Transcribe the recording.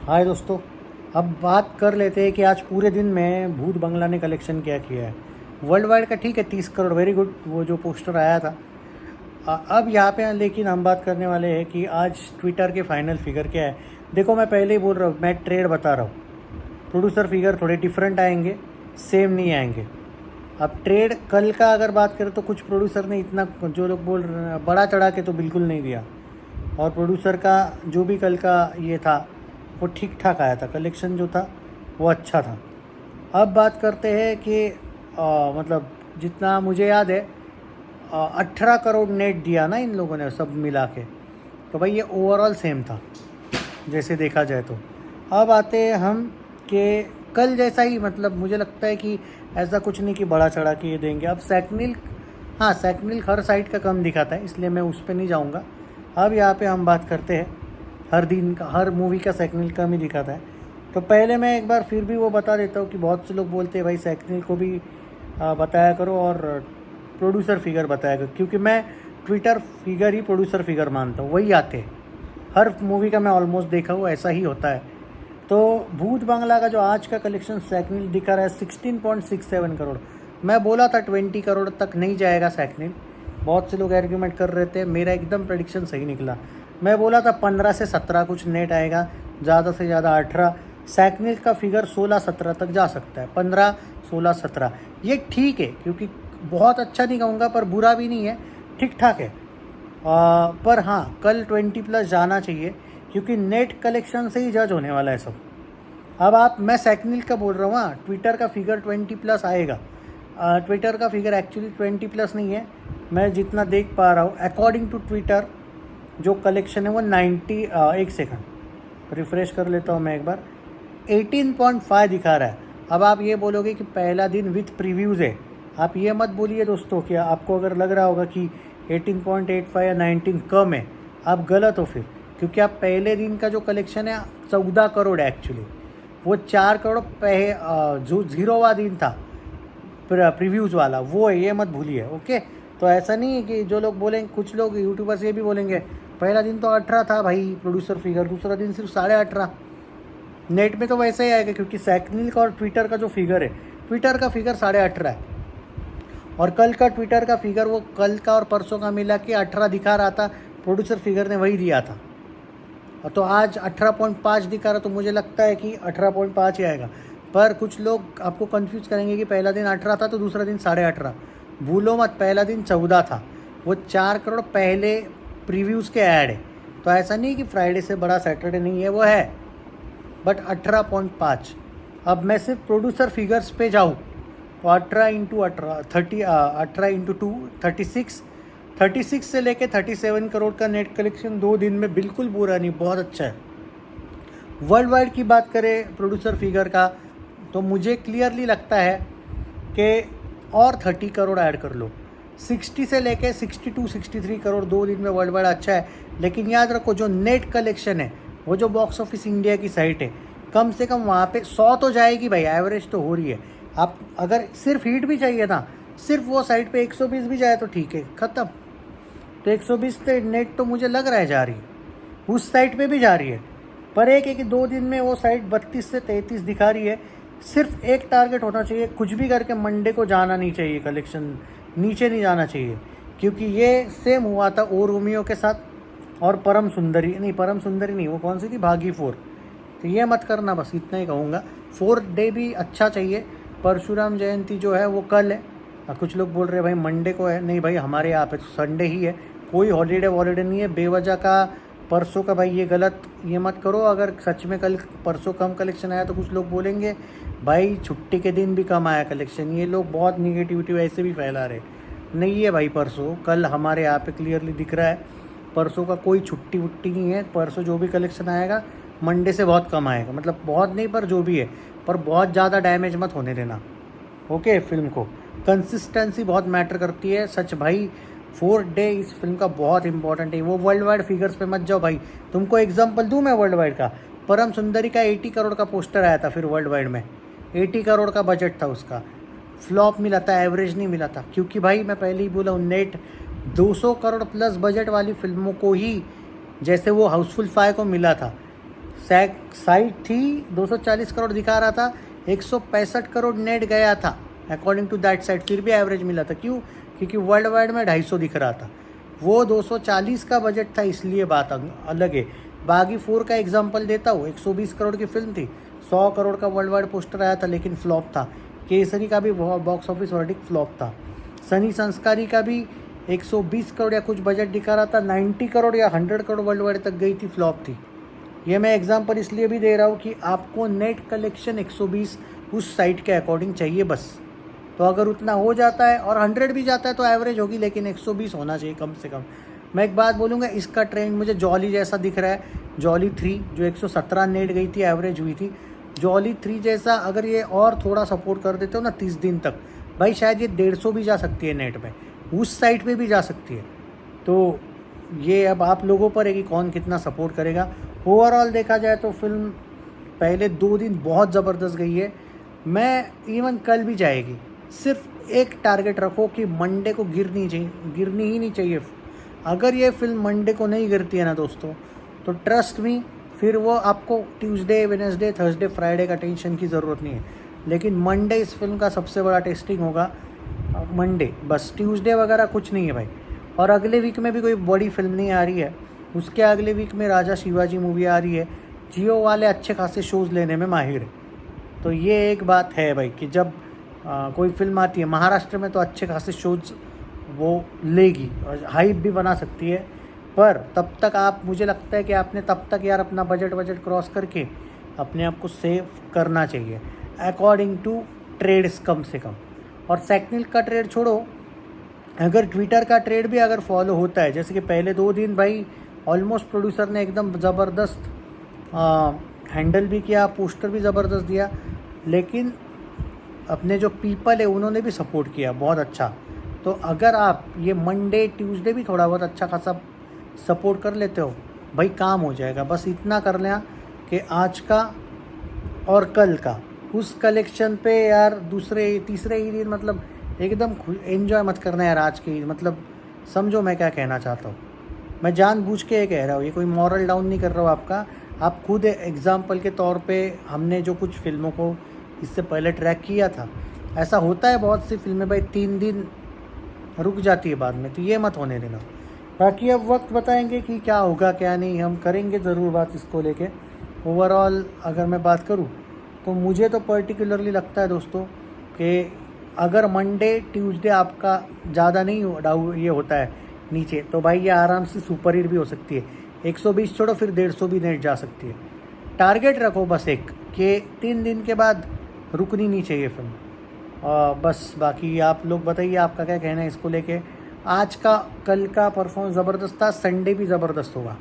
हाय दोस्तों। अब बात कर लेते हैं कि आज पूरे दिन में भूत बंगला ने कलेक्शन क्या किया है। वर्ल्ड वाइड का ठीक है 30 करोड़, वेरी गुड, वो जो पोस्टर आया था। अब यहाँ पे लेकिन हम बात करने वाले हैं कि आज ट्विटर के फाइनल फिगर क्या है। देखो, मैं पहले ही बोल रहा हूँ, मैं ट्रेड बता रहा हूँ। प्रोड्यूसर फिगर थोड़े डिफरेंट आएंगे, सेम नहीं आएंगे। अब ट्रेड कल का अगर बात करें तो कुछ प्रोड्यूसर ने इतना, जो लोग बोल रहे हैं, बड़ा चढ़ा के तो बिल्कुल नहीं दिया। और प्रोड्यूसर का जो भी कल का ये था वो ठीक ठाक आया था, कलेक्शन जो था वो अच्छा था। अब बात करते हैं कि मतलब जितना मुझे याद है 18 करोड़ नेट दिया ना इन लोगों ने सब मिला के, तो भाई ये ओवरऑल सेम था जैसे देखा जाए तो। अब आते हैं हम कि कल जैसा ही, मतलब मुझे लगता है कि ऐसा कुछ नहीं कि बड़ा चढ़ा के ये देंगे। अब सैकनिल, हाँ सैकनिल हर साइड का कम दिखाता है, इसलिए मैं उस पर नहीं जाऊँगा। अब यहाँ पे हम बात करते हैं हर दिन का, हर मूवी का सैकनिल कम ही दिखाता है। तो पहले मैं एक बार फिर भी वो बता देता हूँ कि बहुत से लोग बोलते हैं भाई सैकनिल को भी बताया करो और प्रोड्यूसर फिगर बताया करो, क्योंकि मैं ट्विटर फिगर ही प्रोड्यूसर फिगर मानता हूँ, वही आते हैं हर मूवी का। मैं ऑलमोस्ट देखा हूँ, ऐसा ही होता है। तो भूत बंगला का जो आज का कलेक्शन सैकनिल दिखा रहा है 16.67 करोड़। मैं बोला था 20 करोड़ तक नहीं जाएगा सैकनिल। बहुत से लोग आर्ग्यूमेंट कर रहे थे, मेरा एकदम प्रेडिक्शन सही निकला। मैं बोला था 15 से 17 कुछ नेट आएगा, ज़्यादा से ज़्यादा 18। सैकनिल का फिगर 16-17 तक जा सकता है, 15-16-17 ये ठीक है, क्योंकि बहुत अच्छा नहीं कहूँगा पर बुरा भी नहीं है, ठीक ठाक है। पर हाँ, कल 20+ जाना चाहिए, क्योंकि नेट कलेक्शन से ही जज होने वाला है सब। अब मैं सैकनिल का बोल रहा हूँ, हाँ ट्विटर का फिगर 20+ आएगा। ट्विटर का फिगर एक्चुअली 20+ नहीं है, मैं जितना देख पा रहा हूँ अकॉर्डिंग टू ट्विटर जो कलेक्शन है वो 90, एक सेकंड रिफ़्रेश कर लेता हूँ मैं एक बार, 18.5 दिखा रहा है। अब आप ये बोलोगे कि पहला दिन विथ प्रीव्यूज़ है, आप ये मत बोलिए दोस्तों कि आपको अगर लग रहा होगा कि 18.85 या 19 कम है, आप गलत हो फिर, क्योंकि आप पहले दिन का जो कलेक्शन है 14 करोड़ है एक्चुअली। वो 4 करोड़ जो 0वां दिन था प्रीव्यूज़ वाला वो है, ये मत भूलिए, ओके। तो ऐसा नहीं है कि जो लोग बोलेंगे, कुछ लोग यूट्यूबर्स ये भी बोलेंगे पहला दिन तो 18 था भाई प्रोड्यूसर फिगर, दूसरा दिन सिर्फ 18.5। नेट में तो वैसे ही आएगा, क्योंकि सैकनिल का और ट्विटर का जो फिगर है, ट्विटर का फिगर 18.5 है और कल का ट्विटर का फिगर वो कल का और परसों का मिला के 18 दिखा रहा था, प्रोड्यूसर फिगर ने वही दिया था। तो आज 18.5 दिखा रहा, तो मुझे लगता है कि 18.5 ही आएगा। पर कुछ लोग आपको कंफ्यूज करेंगे कि पहला दिन 18 था तो दूसरा दिन 18.5। भूलो मत, पहला दिन 14 था, वो 4 करोड़ पहले प्रीव्यूज़ के ऐड है। तो ऐसा नहीं कि फ्राइडे से बड़ा सैटरडे नहीं है, वो है, बट 18.5। अब मैं सिर्फ प्रोड्यूसर फिगर्स पे जाऊँ तो 36 से लेके 37 करोड़ का नेट कलेक्शन 2 दिन में बिल्कुल बुरा नहीं, बहुत अच्छा है। वर्ल्ड वाइड की बात करें प्रोड्यूसर फिगर का, तो मुझे क्लियरली लगता है कि और 30 करोड़ ऐड कर लो, 60 से लेके 62-63 करोड़ 2 दिन में वर्ल्ड वाइड अच्छा है। लेकिन याद रखो, जो नेट कलेक्शन है, वो जो बॉक्स ऑफिस इंडिया की साइट है, कम से कम वहाँ पे 100 तो जाएगी भाई, एवरेज तो हो रही है। आप अगर सिर्फ हिट भी चाहिए ना, सिर्फ वो साइट पे 120 भी जाए तो ठीक है, ख़त्म। तो 120 से नेट तो मुझे लग रहा है जा रही है, उस साइट पे भी जा रही है। पर एक है कि 2 दिन में वो साइट 32 से 33 दिखा रही है। सिर्फ एक टारगेट होना चाहिए, कुछ भी करके मंडे को जाना नहीं चाहिए, कलेक्शन नीचे नहीं जाना चाहिए, क्योंकि ये सेम हुआ था ओ रोमियो के साथ और परम सुंदरी नहीं, वो कौन सी थी, भागी 4। तो ये मत करना, बस इतना ही कहूँगा। 4 डे भी अच्छा चाहिए। परशुराम जयंती जो है वो कल है, कुछ लोग बोल रहे हैं भाई मंडे को है, नहीं भाई हमारे यहाँ पे तो संडे ही है, कोई हॉलीडे नहीं है बेवजह का। परसों का भाई ये गलत, ये मत करो। अगर सच में कल परसों कम कलेक्शन आया तो कुछ लोग बोलेंगे भाई छुट्टी के दिन भी कम आया कलेक्शन, ये लोग बहुत निगेटिविटी वैसे भी फैला रहे। नहीं है भाई, परसों कल हमारे यहाँ पे क्लियरली दिख रहा है, परसों का कोई छुट्टी वुट्टी नहीं है। परसों जो भी कलेक्शन आएगा मंडे से बहुत कम आएगा, मतलब बहुत नहीं पर जो भी है, पर बहुत ज़्यादा डैमेज मत होने देना, ओके। फिल्म को कंसिस्टेंसी बहुत मैटर करती है, सच भाई। 4 डे इस फिल्म का बहुत इंपॉर्टेंट है। वो वर्ल्ड वाइड फिगर्स पे मत जाओ भाई। तुमको एग्जांपल दूं मैं वर्ल्ड वाइड का, परम सुंदरी का 80 करोड़ का पोस्टर आया था, फिर वर्ल्ड वाइड में 80 करोड़ का बजट था उसका, फ्लॉप मिला था, एवरेज नहीं मिला था, क्योंकि भाई मैं पहले ही बोला हूँ, नेट 200 करोड़ प्लस बजट वाली फिल्मों को ही, जैसे वो हाउसफुल 5 को मिला था साइट थी 240 करोड़ दिखा रहा था, 165 करोड़ नेट गया था अकॉर्डिंग टू दैट साइट, फिर भी एवरेज मिला था। क्यों? क्योंकि वर्ल्ड वाइड में 250 दिख रहा था, वो 240 का बजट था, इसलिए बात अलग है। बागी 4 का एग्जांपल देता हूँ, 120 करोड़ की फिल्म थी, 100 करोड़ का वर्ल्ड वाइड पोस्टर आया था लेकिन फ्लॉप था। केसरी का भी बॉक्स ऑफिस वर्डिक्ट फ्लॉप था। सनी संस्कारी का भी 120 करोड़ या कुछ बजट दिखा रहा था, 90 करोड़ या 100 करोड़ वर्ल्ड वाइड तक गई थी, फ्लॉप थी। ये मैं एग्जांपल इसलिए भी दे रहा हूँ कि आपको नेट कलेक्शन 120 उस साइट के अकॉर्डिंग चाहिए बस। तो अगर उतना हो जाता है और 100 भी जाता है तो एवरेज होगी, लेकिन 120 होना चाहिए कम से कम। मैं एक बात बोलूँगा, इसका ट्रेंड मुझे जॉली जैसा दिख रहा है। जॉली 3 जो 117 नेट गई थी, एवरेज हुई थी, जॉली 3 जैसा अगर ये और थोड़ा सपोर्ट कर देते हो ना 30 दिन तक, भाई शायद ये 150 भी जा सकती है नेट में, उस साइट पे भी जा सकती है। तो ये अब आप लोगों पर है कि कौन कितना सपोर्ट करेगा। ओवरऑल देखा जाए तो फिल्म पहले 2 दिन बहुत ज़बरदस्त गई है, मैं इवन कल भी जाएगी। सिर्फ एक टारगेट रखो कि मंडे को गिरनी ही नहीं चाहिए। अगर ये फिल्म मंडे को नहीं गिरती है ना दोस्तों, तो ट्रस्ट मी, फिर वो आपको ट्यूसडे, वेडनेसडे, थर्सडे, फ्राइडे का टेंशन की ज़रूरत नहीं है। लेकिन मंडे इस फिल्म का सबसे बड़ा टेस्टिंग होगा, मंडे बस, ट्यूसडे वगैरह कुछ नहीं है भाई। और अगले वीक में भी कोई बड़ी फिल्म नहीं आ रही है, उसके अगले वीक में राजा शिवाजी मूवी आ रही है। जियो वाले अच्छे खासे शोज़ लेने में माहिर है। तो ये एक बात है भाई कि जब कोई फिल्म आती है महाराष्ट्र में तो अच्छे खासे शोज़ वो लेगी और हाइप भी बना सकती है। पर तब तक आप, मुझे लगता है कि आपने तब तक यार अपना बजट क्रॉस करके अपने आप को सेव करना चाहिए अकॉर्डिंग टू ट्रेड्स कम से कम। और सेकनिल का ट्रेड छोड़ो, अगर ट्विटर का ट्रेड भी अगर फॉलो होता है, जैसे कि पहले 2 दिन भाई ऑलमोस्ट प्रोड्यूसर ने एकदम ज़बरदस्त हैंडल भी किया, पोस्टर भी ज़बरदस्त दिया, लेकिन अपने जो पीपल है उन्होंने भी सपोर्ट किया बहुत अच्छा। तो अगर आप ये मंडे ट्यूसडे भी थोड़ा बहुत अच्छा खासा सपोर्ट कर लेते हो, भाई काम हो जाएगा। बस इतना कर लें कि आज का और कल का उस कलेक्शन पे यार दूसरे तीसरे ही दिन मतलब एकदम एंजॉय मत करना यार आज की, मतलब समझो मैं क्या कहना चाहता हूँ। मैं जानबूझ के ये कह रहा हूँ, ये कोई मॉरल डाउन नहीं कर रहा हूँ आपका। आप खुद एग्जाम्पल के तौर पे, हमने जो कुछ फिल्मों को इससे पहले ट्रैक किया था, ऐसा होता है बहुत सी फिल्में भाई 3 दिन रुक जाती है बाद में, तो ये मत होने देना। बाकी अब वक्त बताएंगे कि क्या होगा क्या नहीं, हम करेंगे ज़रूर बात इसको लेके। ओवरऑल अगर मैं बात करूँ तो मुझे तो पर्टिकुलरली लगता है दोस्तों कि अगर मंडे ट्यूसडे आपका ज़्यादा नहीं ये होता है नीचे, तो भाई ये आराम से सुपर हिट भी हो सकती है। 120 छोड़ो, फिर 150 भी नेट जा सकती है। टारगेट रखो बस एक कि 3 दिन के बाद रुकनी नहीं चाहिए फिल्म। बस बाकी आप लोग बताइए आपका क्या कहना है इसको लेके। आज का कल का परफॉर्मेंस ज़बरदस्त था, संडे भी ज़बरदस्त होगा।